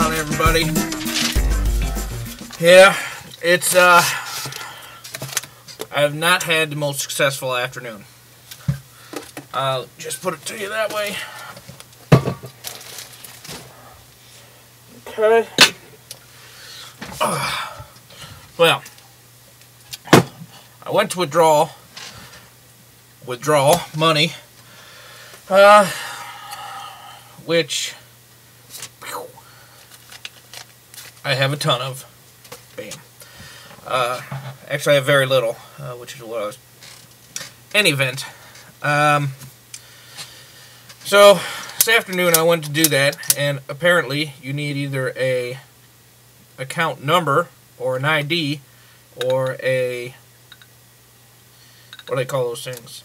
on, everybody? Yeah, it's I have not had the most successful afternoon. I'll just put it to you that way. Okay. Well, I went to withdraw money, which I have a ton of. Bam. Actually, I have very little, which is what I was. Any event. So this afternoon I went to do that, and apparently you need either a account number or an ID or a, what do they call those things?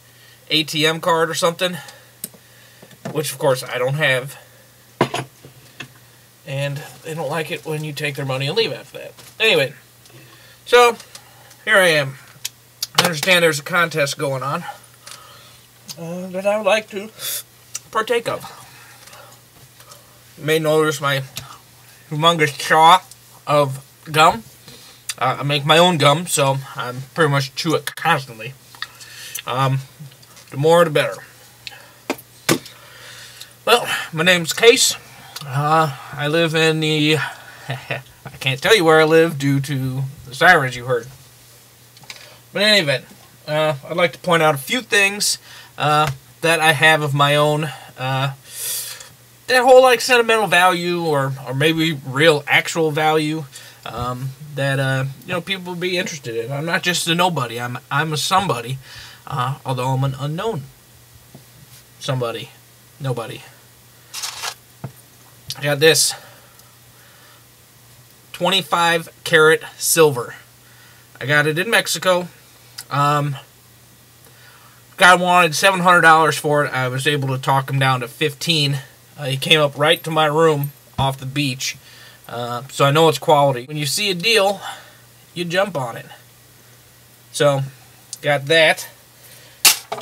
ATM card or something, which of course I don't have. And they don't like it when you take their money and leave after that. Anyway, so here I am. I understand there's a contest going on that I would like to partake of. You may notice my humongous chaw of gum. I make my own gum, so I'm pretty much chew it constantly. The more, the better. Well, my name's Case. I live in the... I can't tell you where I live due to the sirens you heard. But in any event, I'd like to point out a few things that I have of my own. That whole like sentimental value or maybe real actual value that you know, people would be interested in. I'm not just a nobody. I'm a somebody, although I'm an unknown somebody, nobody. I got this 25 karat silver. I got it in Mexico. Guy wanted $700 for it. I was able to talk him down to $15. He came up right to my room off the beach. So I know it's quality. When you see a deal, you jump on it. So, got that.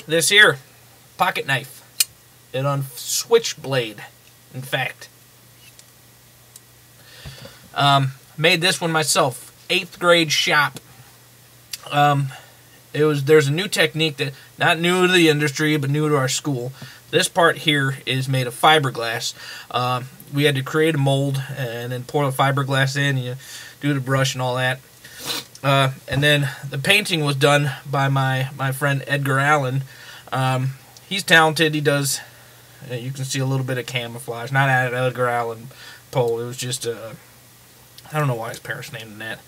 This here, pocket knife. It on switchblade, in fact. Made this one myself. 8th grade shop. There's a new technique that, not new to the industry, but new to our school. This part here is made of fiberglass. We had to create a mold and then pour the fiberglass in, and you do the brush and all that. And then the painting was done by my friend Edgar Allen. He's talented. He does, you can see a little bit of camouflage. Not at Edgar Allan Poe. It was just I don't know why his parents named him that.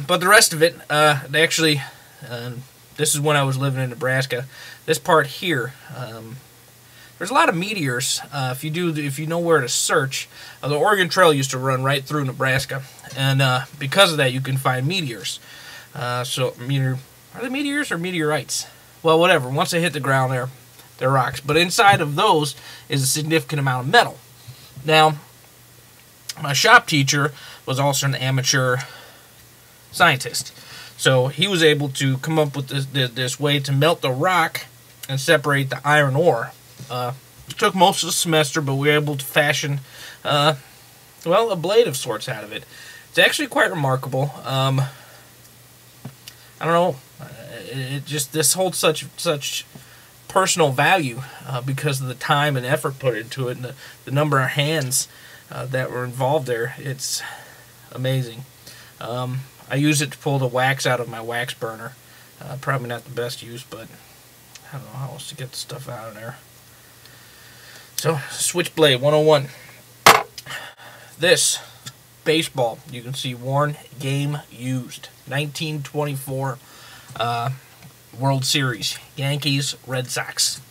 But the rest of it, they actually, this is when I was living in Nebraska. This part here, there's a lot of meteors. If you know where to search, the Oregon Trail used to run right through Nebraska, and because of that, you can find meteors. Are they meteors or meteorites? Well, whatever. Once they hit the ground, they're rocks. But inside of those is a significant amount of metal. Now, my shop teacher was also an amateur scientist, so he was able to come up with this way to melt the rock and separate the iron ore. It took most of the semester, but we were able to fashion, well, a blade of sorts out of it. It's actually quite remarkable. I don't know. This holds such personal value because of the time and effort put into it, and the number of hands that were involved there. It's amazing. I use it to pull the wax out of my wax burner. Probably not the best use, but I don't know how else to get the stuff out of there. So, Switchblade 101. This baseball, you can see worn, game used. 1924 World Series. Yankees, Red Sox.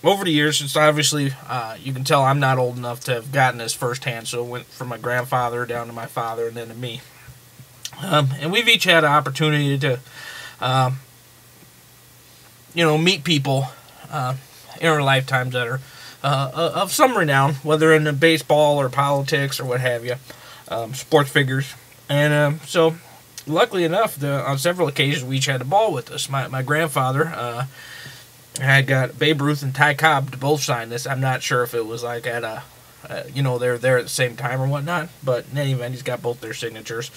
Over the years, it's obviously, you can tell I'm not old enough to have gotten this firsthand, so it went from my grandfather down to my father and then to me. And we've each had an opportunity to, you know, meet people in our lifetimes that are of some renown, whether in the baseball or politics or what have you, sports figures. And so, luckily enough, on several occasions, we each had the ball with us. My grandfather I got Babe Ruth and Ty Cobb to both sign this. I'm not sure if it was like at a you know, they're there at the same time or whatnot. But in any event, he's got both their signatures.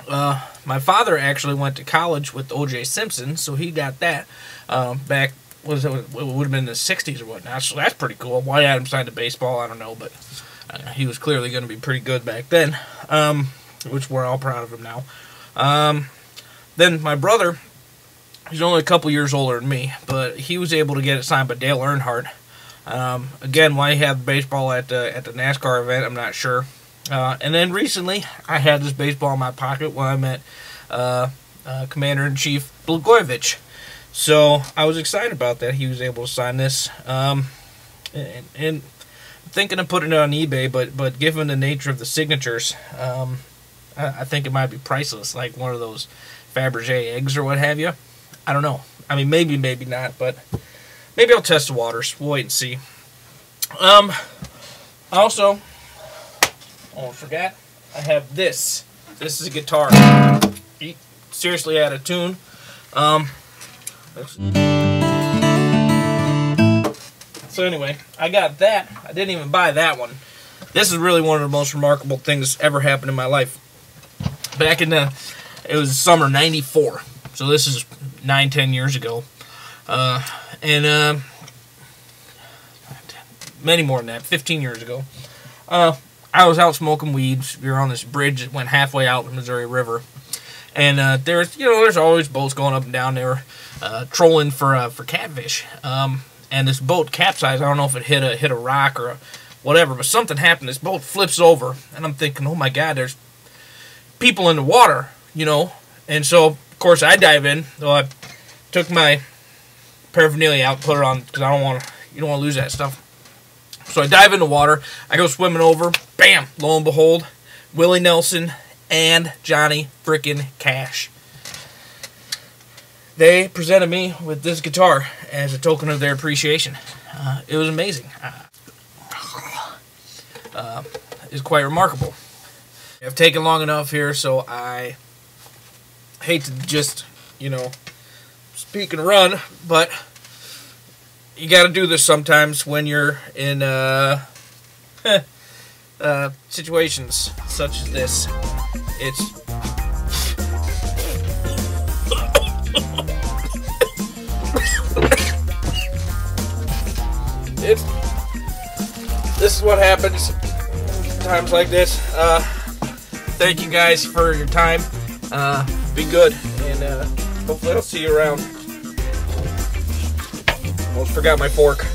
My father actually went to college with O.J. Simpson, so he got that back. It would have been in the 60s or whatnot, so that's pretty cool. Why Adams signed to baseball, I don't know, but he was clearly going to be pretty good back then, which we're all proud of him now. Then my brother, he's only a couple years older than me, but he was able to get it signed by Dale Earnhardt. Again, why he had baseball at the NASCAR event, I'm not sure. And then recently, I had this baseball in my pocket when I met Commander-in-Chief Blagojevich. So I was excited about that. He was able to sign this. And thinking of putting it on eBay, but given the nature of the signatures, I think it might be priceless, like one of those Fabergé eggs or what have you. I don't know. I mean, maybe not, but maybe I'll test the waters. We'll wait and see. Also, almost forgot, I have this. This is a guitar. Seriously out of tune. So anyway, I got that. I didn't even buy that one. This is really one of the most remarkable things that's ever happened in my life. Back in it was summer '94. So this is 9-10 years ago. Many more than that, 15 years ago. I was out smoking weeds. We were on this bridge that went halfway out the Missouri River. And there's always boats going up and down there, trolling for catfish. And this boat capsized. I don't know if it hit a rock or whatever, but something happened. This boat flips over, and I'm thinking, oh my God, there's people in the water, you know. And so, of course, I dive in. So I took my paraphernalia out, put it on, because you don't want to lose that stuff. So I dive in the water. I go swimming over. Bam! Lo and behold, Willie Nelson and Johnny frickin' Cash. They presented me with this guitar as a token of their appreciation. It was amazing. It's quite remarkable. I've taken long enough here, so I hate to just, speak and run, but you got to do this sometimes when you're in situations such as this. This is what happens times like this. Thank you guys for your time. Be good, and hopefully I'll see you around. Almost forgot my fork.